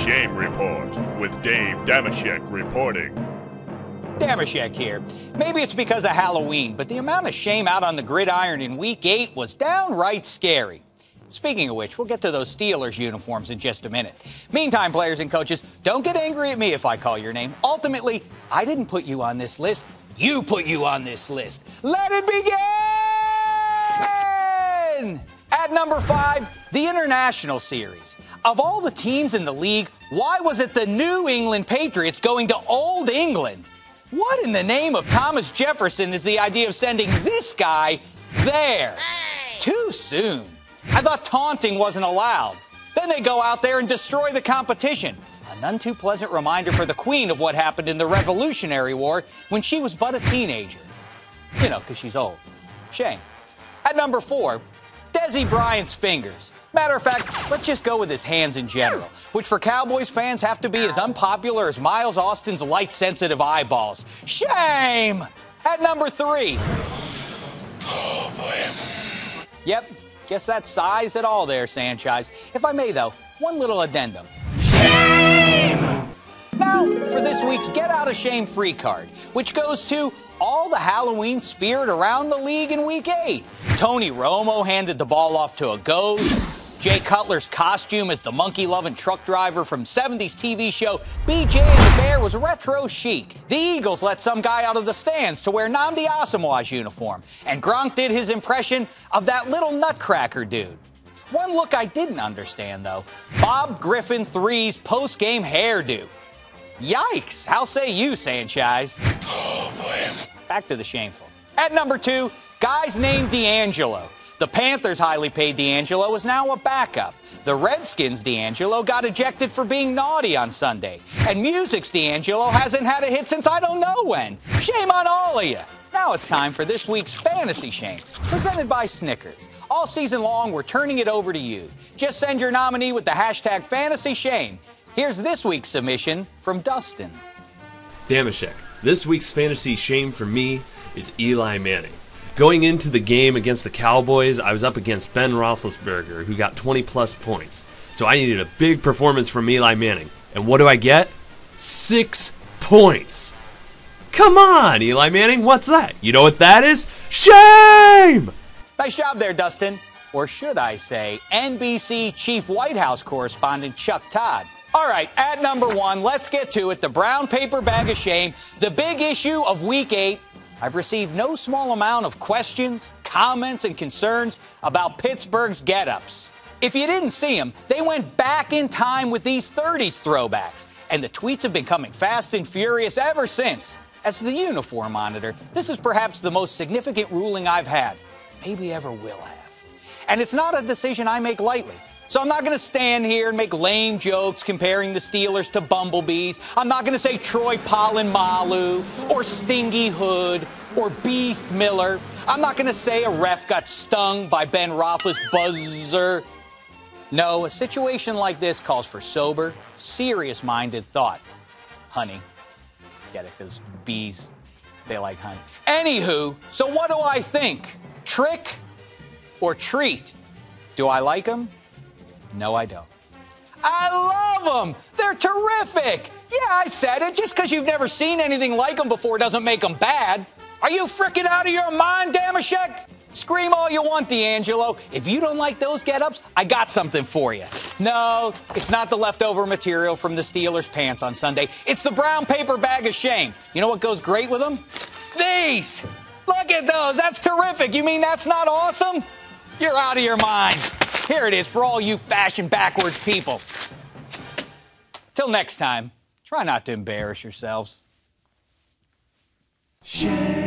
Shame Report with Dave Dameshek reporting. Dameshek here. Maybe it's because of Halloween, but the amount of shame out on the gridiron in Week 8 was downright scary. Speaking of which, we'll get to those Steelers uniforms in just a minute. Meantime, players and coaches, don't get angry at me if I call your name. Ultimately, I didn't put you on this list. You put you on this list. Let it begin! At number 5, the International Series. Of all the teams in the league, why was it the New England Patriots going to Old England? What in the name of Thomas Jefferson is the idea of sending this guy there? Too soon. I thought taunting wasn't allowed. Then they go out there and destroy the competition. A none too pleasant reminder for the queen of what happened in the Revolutionary War when she was but a teenager. You know, because she's old. Shame. At number 4, Desi Bryant's fingers. Matter of fact, let's just go with his hands in general, which for Cowboys fans have to be as unpopular as Miles Austin's light-sensitive eyeballs. Shame! At number 3. Oh, boy. Yep, guess that sighs it all there, Sanchez. If I may, though, one little addendum. Shame! Now, for this week's Get Out of Shame free card, which goes to all the Halloween spirit around the league in Week 8. Tony Romo handed the ball off to a ghost. Jay Cutler's costume as the monkey-loving truck driver from 70s TV show BJ and the Bear was retro chic. The Eagles let some guy out of the stands to wear Nnamdi Asomugha's uniform. And Gronk did his impression of that little nutcracker dude. One look I didn't understand, though. Bob Griffin III's post-game hairdo. Yikes! How say you, Sanchez? Oh, boy. Back to the shameful. At number 2, guys named D'Angelo. The Panthers' highly paid D'Angelo is now a backup. The Redskins' D'Angelo got ejected for being naughty on Sunday. And Music's D'Angelo hasn't had a hit since I don't know when. Shame on all of you. Now it's time for this week's Fantasy Shame, presented by Snickers. All season long, we're turning it over to you. Just send your nominee with the hashtag Fantasy Shame. Here's this week's submission from Dustin. Dameshek, this week's Fantasy Shame for me is Eli Manning. Going into the game against the Cowboys, I was up against Ben Roethlisberger, who got 20-plus points. So I needed a big performance from Eli Manning. And what do I get? 6 points. Come on, Eli Manning, what's that? You know what that is? Shame! Nice job there, Dustin. Or should I say, NBC Chief White House correspondent Chuck Todd. All right, at number 1, let's get to it. The brown paper bag of shame, the big issue of Week 8. I've received no small amount of questions, comments, and concerns about Pittsburgh's get-ups. If you didn't see them, they went back in time with these 30s throwbacks, and the tweets have been coming fast and furious ever since. As the uniform monitor, this is perhaps the most significant ruling I've had, maybe ever will have. And it's not a decision I make lightly. So I'm not going to stand here and make lame jokes comparing the Steelers to bumblebees. I'm not going to say Troy Polamalu or Stingy Hood or Beef Miller. I'm not going to say a ref got stung by Ben Roethlisberger's buzzer. No, a situation like this calls for sober, serious-minded thought. Honey. Get it? Because bees, they like honey. Anywho, so what do I think? Trick or treat? Do I like them? No, I don't. I love them. They're terrific. Yeah, I said it. Just because you've never seen anything like them before doesn't make them bad. Are you freaking out of your mind, Dameshek? Scream all you want, D'Angelo. If you don't like those get-ups, I got something for you. No, it's not the leftover material from the Steelers' pants on Sunday. It's the brown paper bag of shame. You know what goes great with them? These. Look at those. That's terrific. You mean that's not awesome? You're out of your mind. Here it is for all you fashion-backwards people. Till next time, try not to embarrass yourselves. Shame.